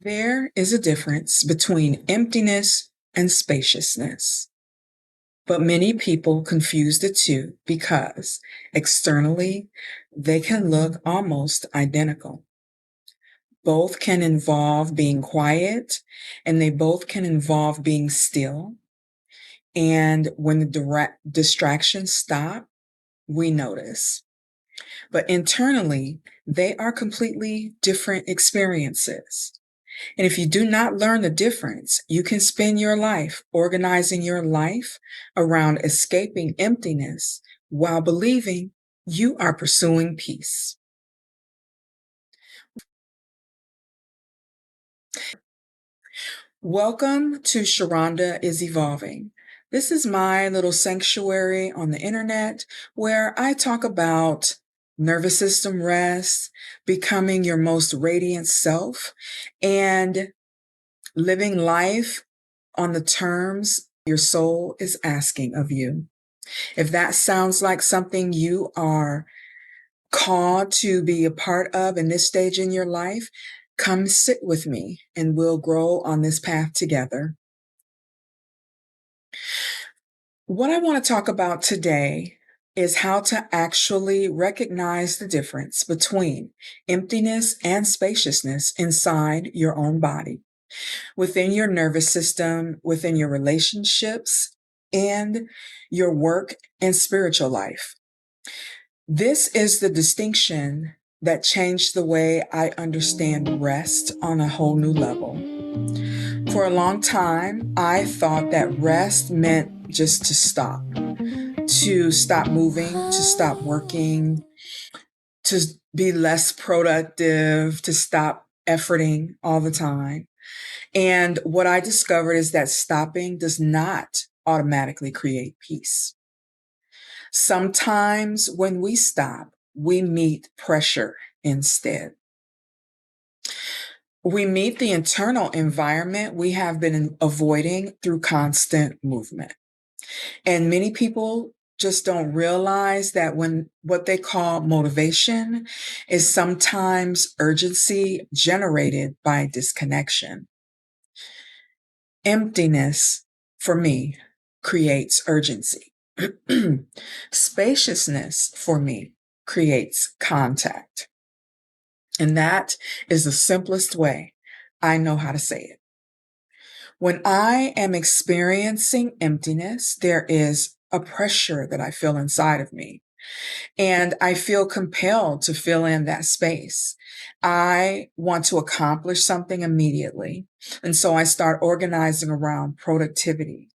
There is a difference between emptiness and spaciousness, but many people confuse the two because externally they can look almost identical. Both can involve being quiet and they both can involve being still. And when the distractions stop, we notice. But internally, they are completely different experiences. And if you do not learn the difference, you can spend your life organizing your life around escaping emptiness while believing you are pursuing peace. Welcome to Sharonda is Evolving. This is my little sanctuary on the internet where I talk about nervous system rest, becoming your most radiant self, and living life on the terms your soul is asking of you. If that sounds like something you are called to be a part of in this stage in your life, come sit with me and we'll grow on this path together. What I want to talk about today is how to actually recognize the difference between emptiness and spaciousness inside your own body, within your nervous system, within your relationships, and your work and spiritual life. This is the distinction that changed the way I understand rest on a whole new level. For a long time, I thought that rest meant just to stop moving, to stop working, to be less productive, to stop efforting all the time. And what I discovered is that stopping does not automatically create peace. Sometimes when we stop, we meet pressure instead. We meet the internal environment we have been avoiding through constant movement. And many people just don't realize that when what they call motivation is sometimes urgency generated by disconnection. Emptiness, for me, creates urgency. Spaciousness, for me, creates contact. And that is the simplest way I know how to say it. When I am experiencing emptiness, there is a pressure that I feel inside of me. And I feel compelled to fill in that space. I want to accomplish something immediately. And so I start organizing around productivity.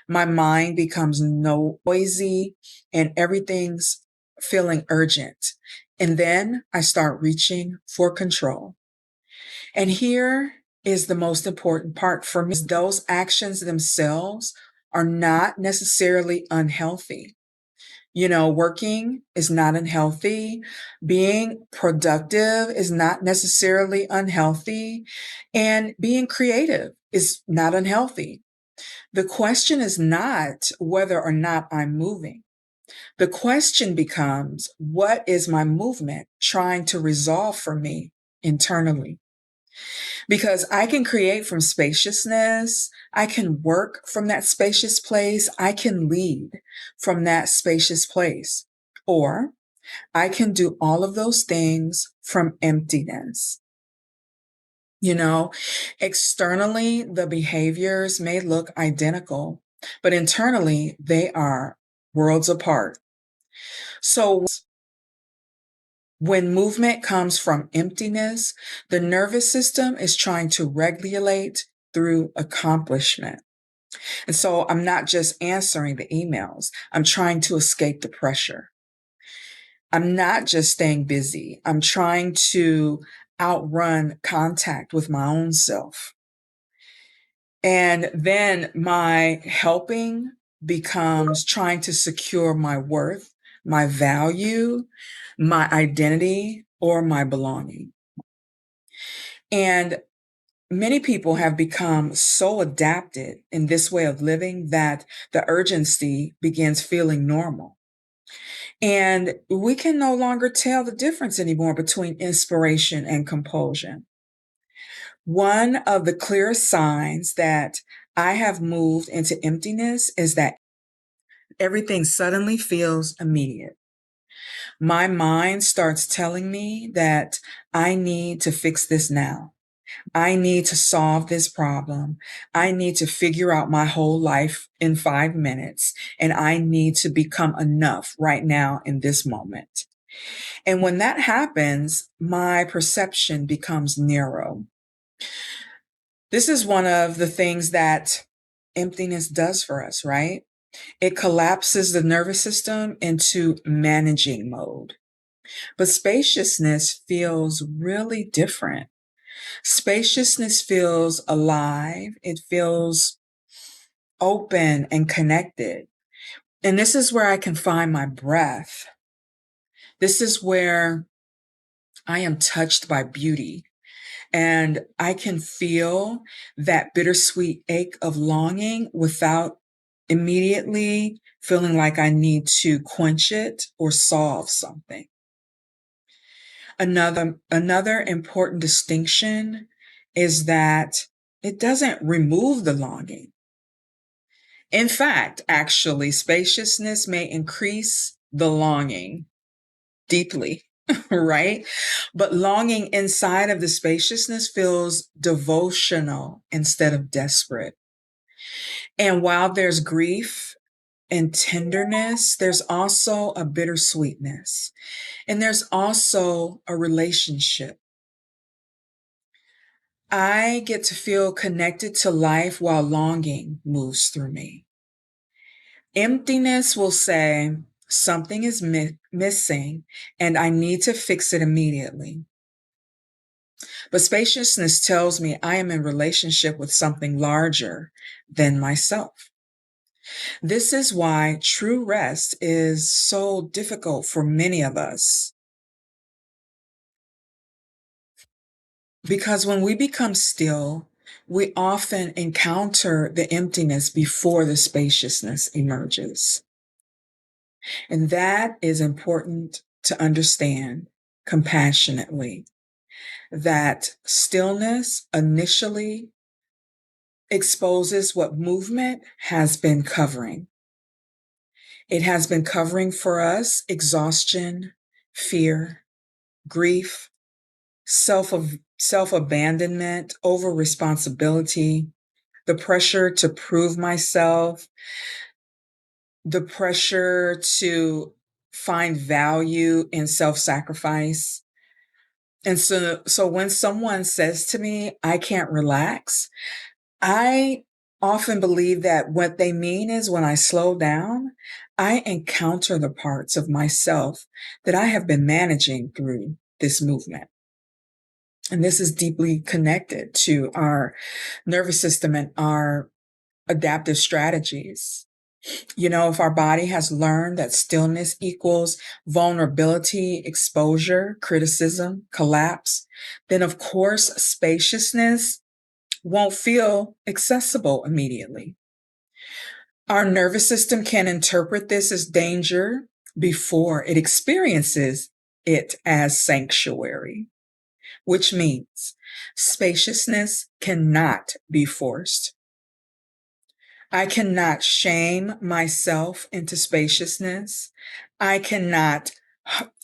My mind becomes noisy and everything's feeling urgent. And then I start reaching for control. And here is the most important part for me. Those actions themselves are not necessarily unhealthy. Working is not unhealthy. Being productive is not necessarily unhealthy. And being creative is not unhealthy. The question is not whether or not I'm moving. The question becomes, what is my movement trying to resolve for me internally? Because I can create from spaciousness. I can work from that spacious place. I can lead from that spacious place. Or I can do all of those things from emptiness. Externally, the behaviors may look identical, but internally, they are worlds apart. So when movement comes from emptiness, the nervous system is trying to regulate through accomplishment. And so I'm not just answering the emails. I'm trying to escape the pressure. I'm not just staying busy. I'm trying to outrun contact with my own self. And then my helping becomes trying to secure my worth, my value, my identity, or my belonging. And many people have become so adapted in this way of living that the urgency begins feeling normal. And we can no longer tell the difference anymore between inspiration and compulsion. One of the clearest signs that I have moved into emptiness is that everything suddenly feels immediate. My mind starts telling me that I need to fix this now. I need to solve this problem. I need to figure out my whole life in 5 minutes, and I need to become enough right now in this moment. And when that happens, my perception becomes narrow. This is one of the things that emptiness does for us, right? It collapses the nervous system into managing mode. But spaciousness feels really different. Spaciousness feels alive. It feels open and connected. And this is where I can find my breath. This is where I am touched by beauty. And I can feel that bittersweet ache of longing without immediately feeling like I need to quench it or solve something. Another important distinction is that it doesn't remove the longing. In fact, actually, spaciousness may increase the longing deeply, right? But longing inside of the spaciousness feels devotional instead of desperate. And while there's grief and tenderness, there's also a bittersweetness. And there's also a relationship. I get to feel connected to life while longing moves through me. Emptiness will say, something is missing and I need to fix it immediately. But spaciousness tells me I am in relationship with something larger than myself. This is why true rest is so difficult for many of us. Because when we become still, we often encounter the emptiness before the spaciousness emerges. And that is important to understand compassionately, that stillness initially exposes what movement has been covering. It has been covering for us exhaustion, fear, grief, self-abandonment, over responsibility, the pressure to prove myself, the pressure to find value in self-sacrifice. And so when someone says to me, I can't relax, I often believe that what they mean is when I slow down, I encounter the parts of myself that I have been managing through this movement. And this is deeply connected to our nervous system and our adaptive strategies. You know, if our body has learned that stillness equals vulnerability, exposure, criticism, collapse, then of course, spaciousness won't feel accessible immediately. Our nervous system can interpret this as danger before it experiences it as sanctuary, which means spaciousness cannot be forced. I cannot shame myself into spaciousness. I cannot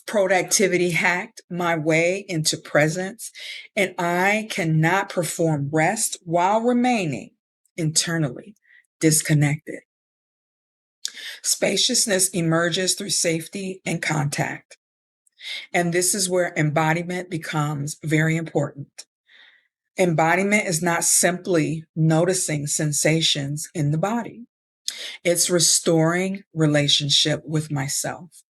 productivity hack my way into presence. And I cannot perform rest while remaining internally disconnected. Spaciousness emerges through safety and contact. And this is where embodiment becomes very important. Embodiment is not simply noticing sensations in the body. It's restoring relationship with myself.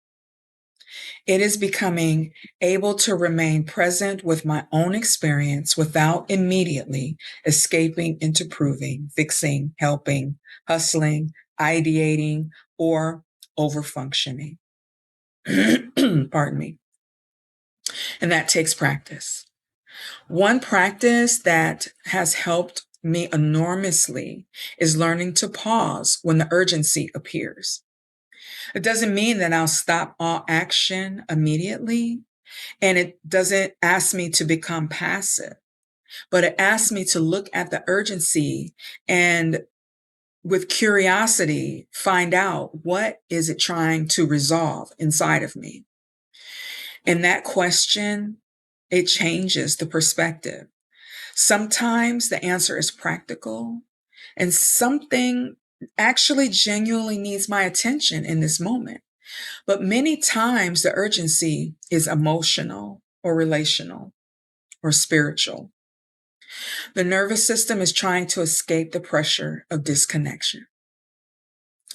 It is becoming able to remain present with my own experience without immediately escaping into proving, fixing, helping, hustling, ideating, or overfunctioning. Pardon me. And that takes practice. One practice that has helped me enormously is learning to pause when the urgency appears. It doesn't mean that I'll stop all action immediately, and it doesn't ask me to become passive. but it asks me to look at the urgency and with curiosity, find out what is it trying to resolve inside of me. And that question, it changes the perspective. Sometimes the answer is practical and something actually genuinely needs my attention in this moment. But many times the urgency is emotional or relational or spiritual. The nervous system is trying to escape the pressure of disconnection.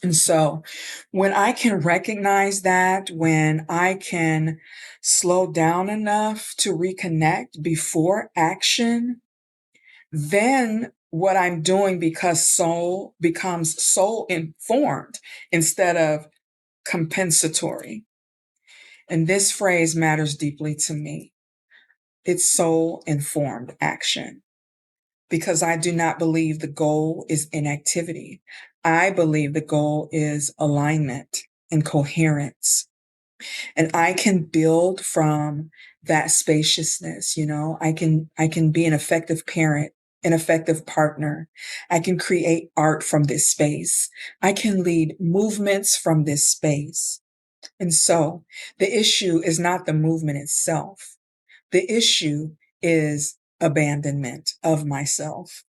And so when I can recognize that, when I can slow down enough to reconnect before action, then what I'm doing becomes soul informed instead of compensatory. And this phrase matters deeply to me. It's soul informed action because I do not believe the goal is inactivity. I believe the goal is alignment and coherence. And I can build from that spaciousness. I can be an effective parent, an effective partner. I can create art from this space. I can lead movements from this space. And so the issue is not the movement itself. The issue is abandonment of myself.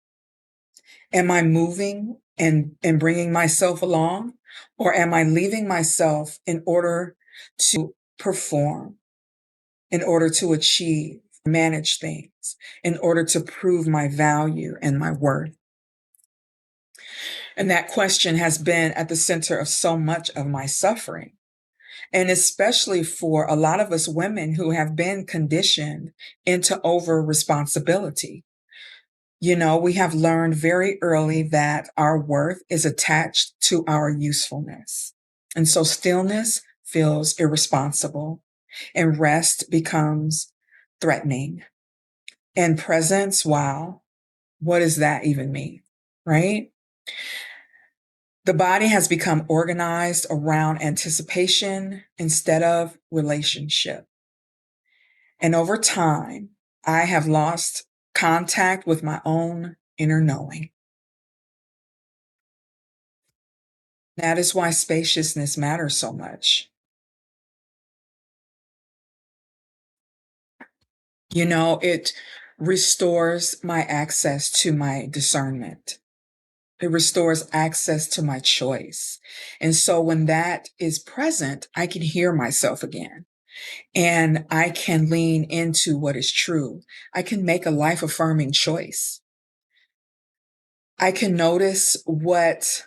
Am I moving and bringing myself along? Or am I leaving myself in order to perform, in order to achieve, manage things, in order to prove my value and my worth? And that question has been at the center of so much of my suffering. And especially for a lot of us women who have been conditioned into over responsibility. We have learned very early that our worth is attached to our usefulness. And so stillness feels irresponsible and rest becomes threatening. And presence, wow, what does that even mean? Right? The body has become organized around anticipation instead of relationship. And over time, I have lost contact with my own inner knowing. That is why spaciousness matters so much. It restores my access to my discernment. It restores access to my choice. And so when that is present, I can hear myself again and I can lean into what is true. I can make a life affirming choice. I can notice what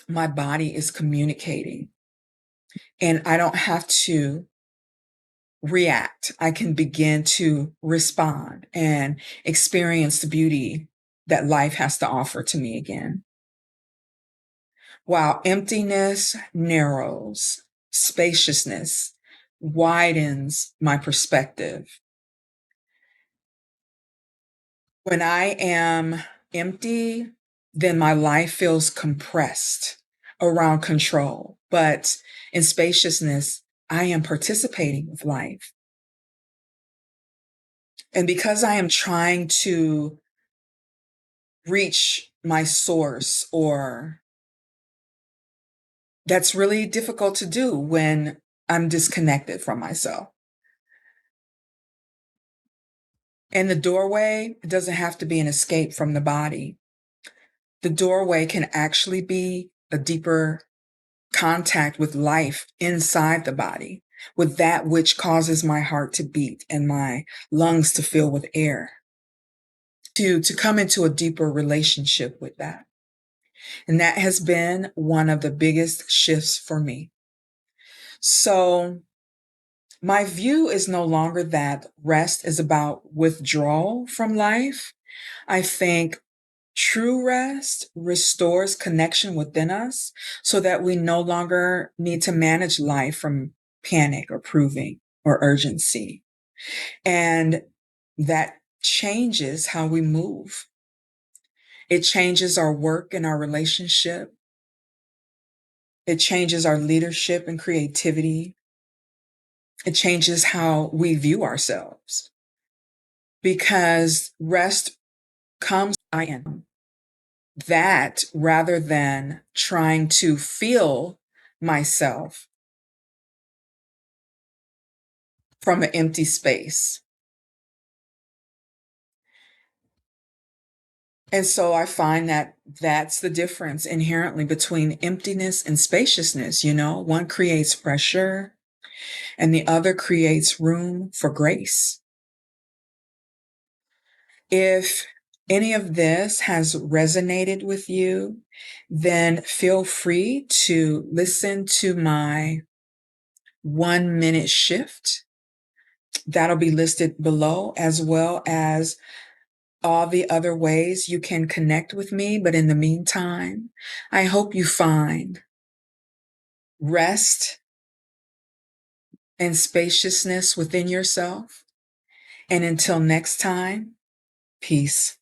my body is communicating and I don't have to react. I can begin to respond and experience the beauty that life has to offer to me again. While emptiness narrows, spaciousness widens my perspective. When I am empty, then my life feels compressed around control. But in spaciousness, I am participating with life. And because I am trying to reach my source, or that's really difficult to do when I'm disconnected from myself. And the doorway doesn't have to be an escape from the body. The doorway can actually be a deeper contact with life inside the body, with that which causes my heart to beat and my lungs to fill with air, to come into a deeper relationship with that. And that has been one of the biggest shifts for me. So my view is no longer that rest is about withdrawal from life. I think true rest restores connection within us so that we no longer need to manage life from panic or proving or urgency. And that changes how we move. It changes our work and our relationship. It changes our leadership and creativity. It changes how we view ourselves. because rest comes I am that rather than trying to feel myself from an empty space. And so I find that that's the difference inherently between emptiness and spaciousness. One creates pressure and the other creates room for grace. If any of this has resonated with you, then feel free to listen to my 1-minute shift. That'll be listed below, as well as all the other ways you can connect with me. But in the meantime, I hope you find rest and spaciousness within yourself. And until next time, peace.